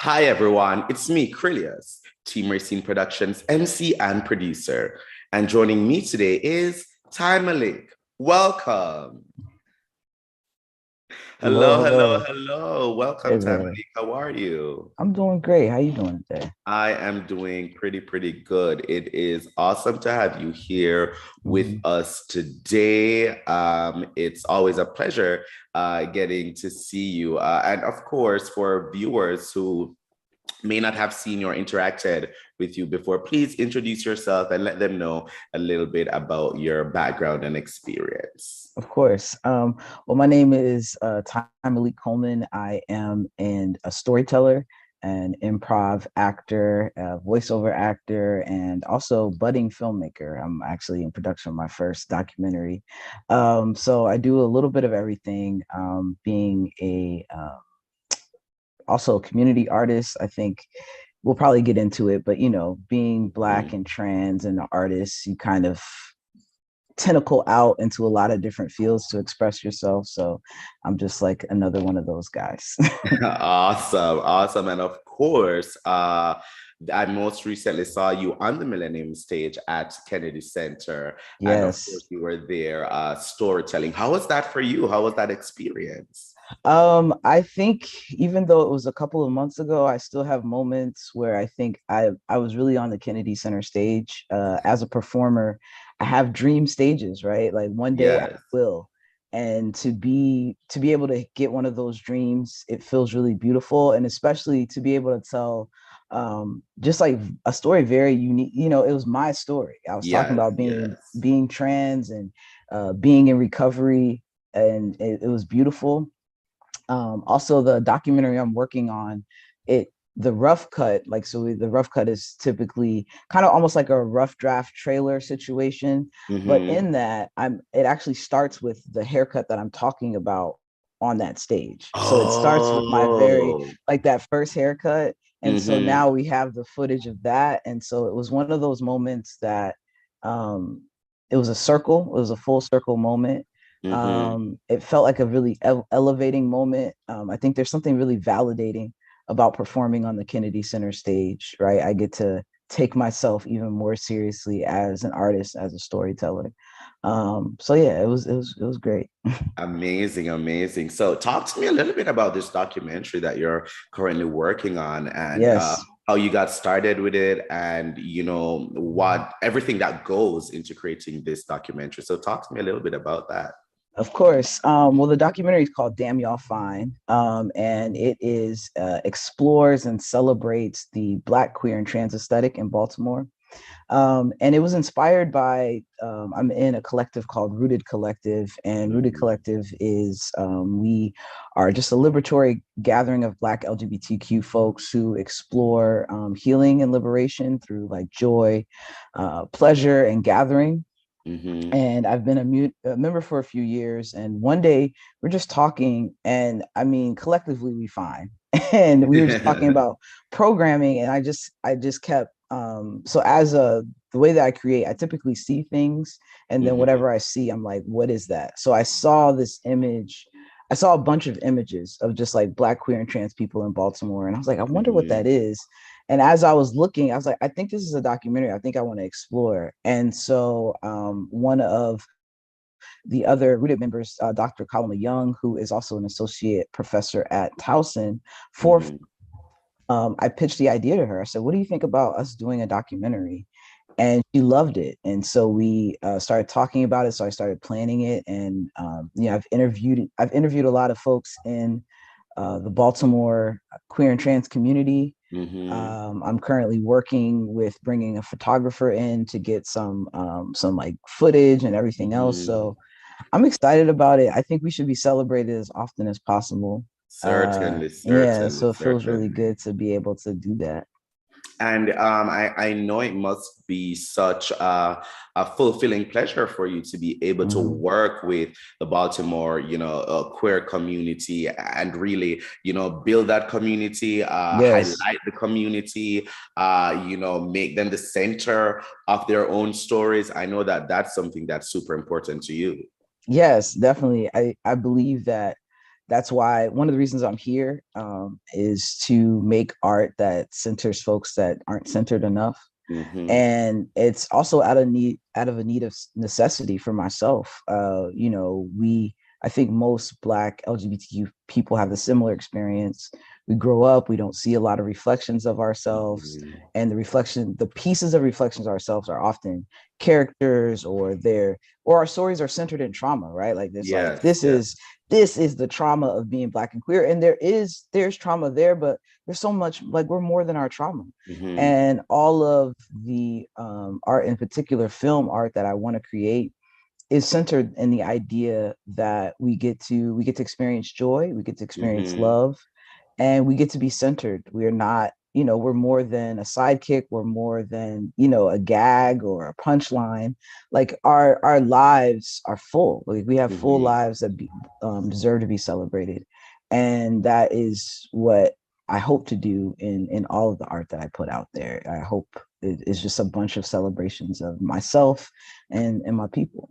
Hi, everyone. It's me, Krylios, Team Racing Productions MC and producer. And joining me today is Ti Malik. Welcome. Hello, Hello, hello, hello. hello. Hey Welcome, Ti there. Malik. How are you? I'm doing great. How you doing today? I am doing pretty good. It is awesome to have you here with hmm us today. It's always a pleasure getting to see you. And of course, for viewers who may not have seen or interacted with you before, please introduce yourself and let them know a little bit about your background and experience. Of course. Well, my name is Ti Malik Coleman. I am a storyteller, an improv actor, a voiceover actor, and also budding filmmaker. I'm actually in production of my first documentary. So I do a little bit of everything. Being a also a community artist, I think we'll probably get into it, but being Black Mhm. and trans and an artist, you kind of tentacle out into a lot of different fields to express yourself. So I'm just like another one of those guys. Awesome, awesome. And of course, I most recently saw you on the Millennium stage at Kennedy Center. And of course, Yes. you were there storytelling. How was that for you? How was that experience? I think even though it was a couple of months ago, I still have moments where I think I was really on the Kennedy Center stage. As a performer, I have dream stages, right? Like one day I Yes. will. And to be able to get one of those dreams, it feels really beautiful. And especially to be able to tell just like a story very unique. It was my story. I was talking Yes, about being yes. being trans and being in recovery, and it was beautiful. Also, the documentary I'm working on, it the rough cut, like the rough cut is typically kind of almost like a rough draft trailer situation, but Mm-hmm. in that it actually starts with the haircut that I'm talking about on that stage. So it starts with my very Oh. like that first haircut, and so Mm-hmm. now we have the footage of that, and so it was one of those moments that um it was a circle, it was a full circle moment. Mm-hmm. It felt like a really elevating moment. I think there's something really validating about performing on the Kennedy Center stage, right? I get to take myself even more seriously as an artist, as a storyteller. So yeah, it was great. Amazing, amazing. So, talk to me a little bit about this documentary that you're currently working on and Yes. how you got started with it and, what everything that goes into creating this documentary. So, talk to me a little bit about that. Of course. Well, the documentary is called "Damn Y'all Fine," and it is explores and celebrates the Black, queer, and trans aesthetic in Baltimore. And it was inspired by I'm in a collective called Rooted Collective, and Rooted Mhm. Collective is we are just a liberatory gathering of Black LGBTQ folks who explore healing and liberation through like joy, pleasure, and gathering. Mhm. And I've been a member for a few years. And one day we're just talking, and I mean, collectively we fine. And we were just talking about programming, and I just kept so as a the way that I create, I typically see things, and then Mhm. whatever I see, I'm like, what is that? So I saw this image. I saw a bunch of images of just like Black, queer, and trans people in Baltimore. And I was like, I wonder what that Mhm. is. And as I was looking, I was like, I think this is a documentary I think I want to explore. And so one of the other Rooted members, Dr. Kalima Young, who is also an associate professor at Towson, for Mhm. I pitched the idea to her. I said, "What do you think about us doing a documentary?" And she loved it. And so we started talking about it. So I started planning it, and I've interviewed a lot of folks in the Baltimore queer and trans community. Mhm. I'm currently working with bringing a photographer in to get some like footage and everything else. Mhm. So I'm excited about it. I think we should be celebrated as often as possible. Certainly, Yeah, certainly, so it feels really certainly. good to be able to do that. And I know it must be such a fulfilling pleasure for you to be able to Mhm. work with the Baltimore, queer community and really, build that community, Yes, highlight the community, make them the center of their own stories. I know that that's something that's super important to you. yes, definitely. I believe that that's why one of the reasons I'm here is to make art that centers folks that aren't centered enough. Mm-hmm. And it's also out of a need of necessity for myself. I think most Black LGBTQ people have a similar experience. We grow up, we don't see a lot of reflections of ourselves, Mm-hmm. and the pieces of reflections of ourselves are often characters, or our stories are centered in trauma, right? Like this, like Yes, yes. this is the trauma of being Black and queer, and there's trauma there, but there's so much, like, we're more than our trauma. Mm-hmm. And all of the art, in particular film art, that I want to create is centered in the idea that we get to experience joy, we get to experience Mm-hmm. love, and we get to be centered. We're not, we're more than a sidekick, we're more than, a gag or a punchline. Like our lives are full. Like we have full Mm-hmm. lives that deserve to be celebrated. And that is what I hope to do in all of the art that I put out there. I hope it's just a bunch of celebrations of myself and my people.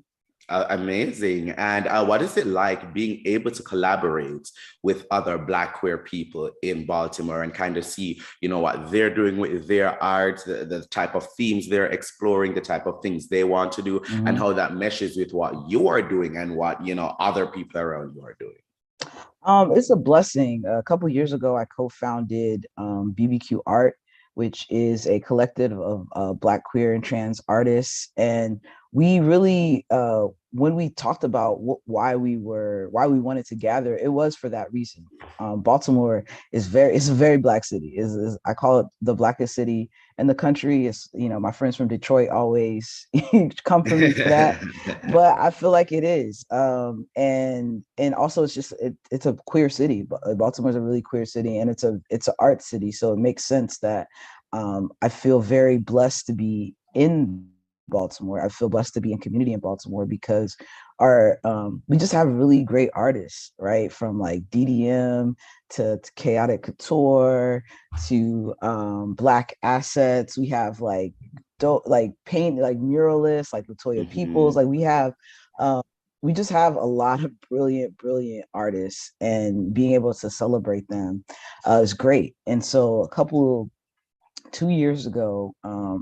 Amazing. And what is it like being able to collaborate with other Black queer people in Baltimore and kind of see, what they're doing with their art, the type of themes they're exploring, the type of things they want to do, and Mhm. how that meshes with what you are doing and what, other people around you are doing? It's a blessing. A couple years ago, I co-founded BBQ Art, which is a collective of Black queer and trans artists. And we really, when we talked about why we wanted to gather, it was for that reason. Baltimore it's a very Black city. I call it the Blackest city in the country. It's, my friends from Detroit always come for me for that, but I feel like it is. And also it's a queer city. Baltimore's a really queer city, and it's an art city. So it makes sense that I feel very blessed to be in Baltimore. I feel blessed to be in community in Baltimore because we just have really great artists, right? From like DDM to Chaotic Couture to Black Assets. We have like paint, like muralists, like Latoya Peoples. Mhm. Like um, we just have a lot of brilliant artists, and being able to celebrate them is great. And so 2 years ago,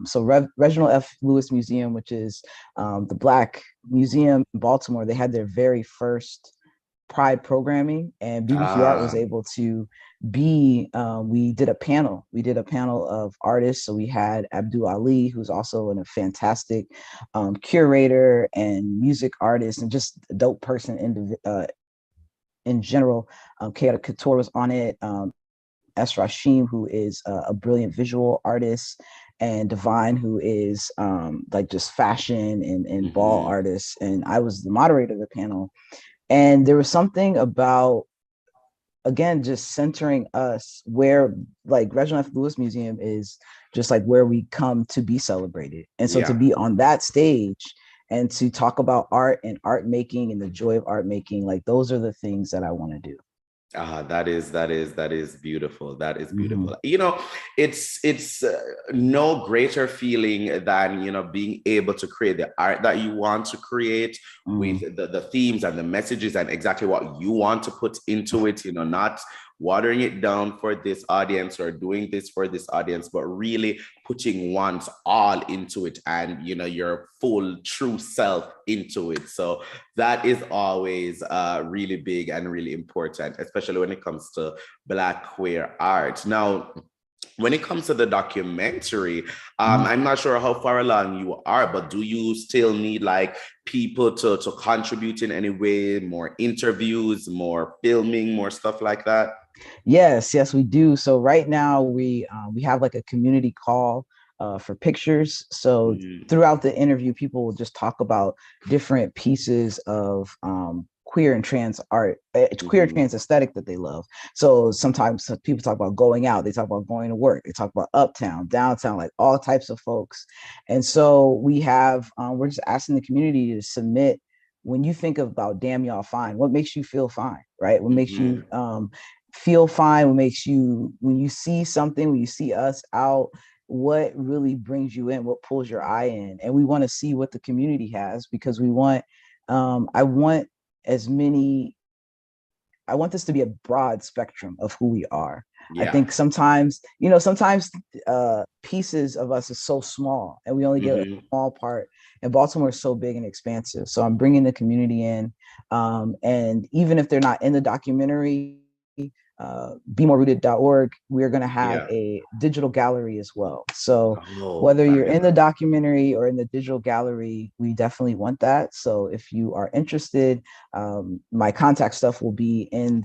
so Reginald F. Lewis Museum, which is the Black museum in Baltimore, they had their very first Pride programming, and BBQ Art was Ah. able to be. We did a panel of artists. So we had Abdul Ali, who's also a fantastic curator and music artist, and just a dope person in general. Chaotic Couture was on it. S. Rashim, who is a brilliant visual artist, and Divine, who is like just fashion and ball Mhm. artist. And I was the moderator of the panel. And there was something about, again, just centering us, where like Reginald F. Lewis Museum is just like where we come to be celebrated. And so to Yeah. be on that stage and to talk about art and art making and the joy of art making, like those are the things that I want to do. That is beautiful. That is Mm-hmm. beautiful. It's no greater feeling than being able to create the art that you want to create with Mm-hmm. the themes and the messages and exactly what you want to put into it. Not watering it down for this audience or doing this for this audience, but really putting one's all into it and your full true self into it. So that is always really big and really important, especially when it comes to Black queer art. Now, when it comes to the documentary, Mm-hmm. I'm not sure how far along you are, but do you still need like people to contribute in any way, more interviews, more filming, more stuff like that? Yes, we do. So right now we have like a community call for pictures. So Mm-hmm. throughout the interview, people will just talk about different pieces of queer and trans art, queer and Mm-hmm. trans aesthetic that they love. So sometimes people talk about going out, they talk about going to work, they talk about uptown, downtown, like all types of folks. And so we're just asking the community to submit. When you think about damn y'all fine, what makes you feel fine, right? What makes you Mm-hmm. feel fine, what makes you, when you see something, when you see us out, what really brings you in, what pulls your eye in. And we want to see what the community has, because I want as many I want this to be a broad spectrum of who we are. I Yeah. think sometimes, sometimes pieces of us is so small and we only get a Mhm. small part. And Baltimore is so big and expansive. So I'm bringing the community in. And even if they're not in the documentary, bemoreRooted.org, we're going to have Yeah. a digital gallery as well. So Oh, whether you're in the fabulous. documentary or in the digital gallery, we definitely want that. So if you are interested, my contact stuff will be in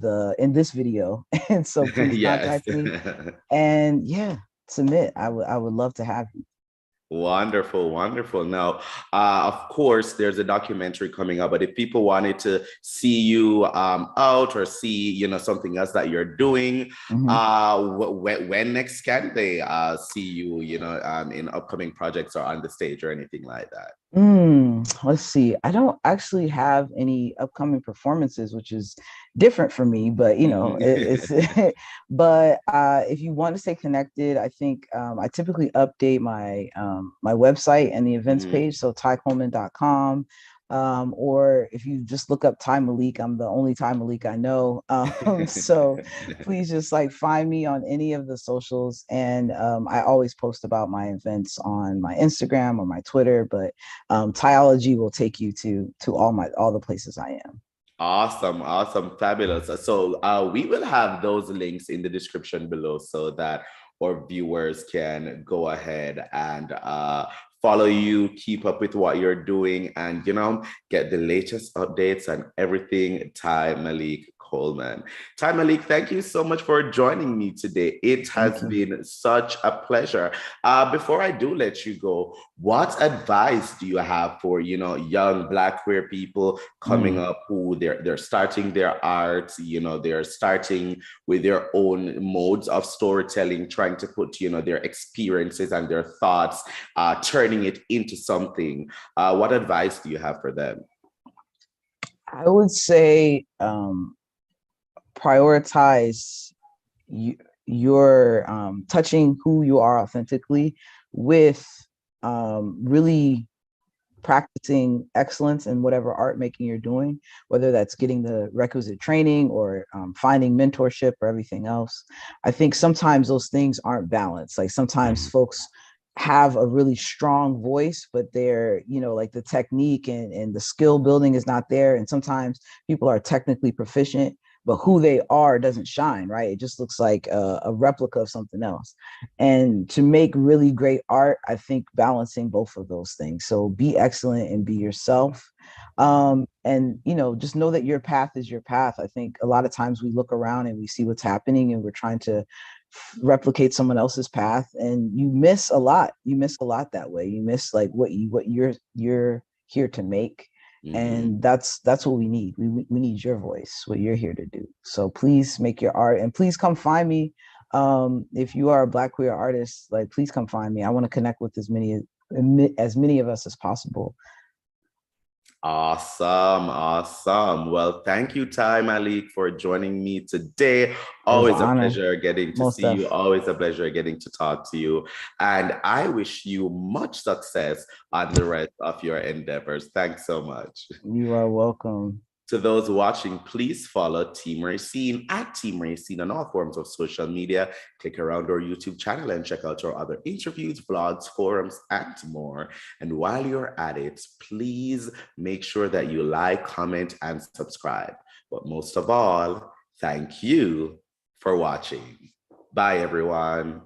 this video, and so please Yes. contact me. And yeah, submit. I would love to have you. Wonderful, wonderful. Now, of course, there's a documentary coming up, but if people wanted to see you out or see, something else that you're doing, Mhm. when next can they see you, in upcoming projects or on the stage or anything like that? Let's see. I don't actually have any upcoming performances, which is different for me, but it's but if you want to stay connected, I think I typically update my website and the events Mhm. page, so ticoleman.com. Or if you just look up Ti Malik, I'm the only Ti Malik I know. So please just like find me on any of the socials. And I always post about my events on my Instagram or my Twitter, but Tyology will take you to all the places I am. Awesome, awesome, fabulous. So we will have those links in the description below so that our viewers can go ahead and follow you, keep up with what you're doing, and get the latest updates and everything. Ti Malik Coleman. Ti Malik, thank you so much for joining me today. It Thank has you. been such a pleasure. Before I do let you go, what advice do you have for young Black queer people coming Mm. up who they're starting their art, they're starting with their own modes of storytelling, trying to put their experiences and their thoughts, turning it into something. What advice do you have for them? I would say prioritize you, your touching who you are authentically with really practicing excellence in whatever art making you're doing, whether that's getting the requisite training or finding mentorship or everything else. I think sometimes those things aren't balanced. Like sometimes folks have a really strong voice, but they're, like the technique and the skill building is not there. And sometimes people are technically proficient, but who they are doesn't shine, right? It just looks like a replica of something else. And to make really great art, I think balancing both of those things. So be excellent and be yourself. And just know that your path is your path. I think a lot of times we look around and we see what's happening and we're trying to replicate someone else's path, and you miss a lot. You miss a lot that way. You miss like what you're here to make. Mhm. And that's what we need. We need your voice, what you're here to do. So please make your art, and please come find me. If you are a Black queer artist, like please come find me. I want to connect with as many of us as possible. Awesome, awesome. Well, thank you, Ti Malik, for joining me today. It was an Always a honor. pleasure getting to Most see you. stuff. Always a pleasure getting to talk to you. And I wish you much success on the rest of your endeavors. Thanks so much. You are welcome. To those watching, please follow Team Racine at Team Racine on all forms of social media. Click around our YouTube channel and check out our other interviews, vlogs, forums, and more. And while you're at it, please make sure that you like, comment, and subscribe. But most of all, thank you for watching. Bye, everyone.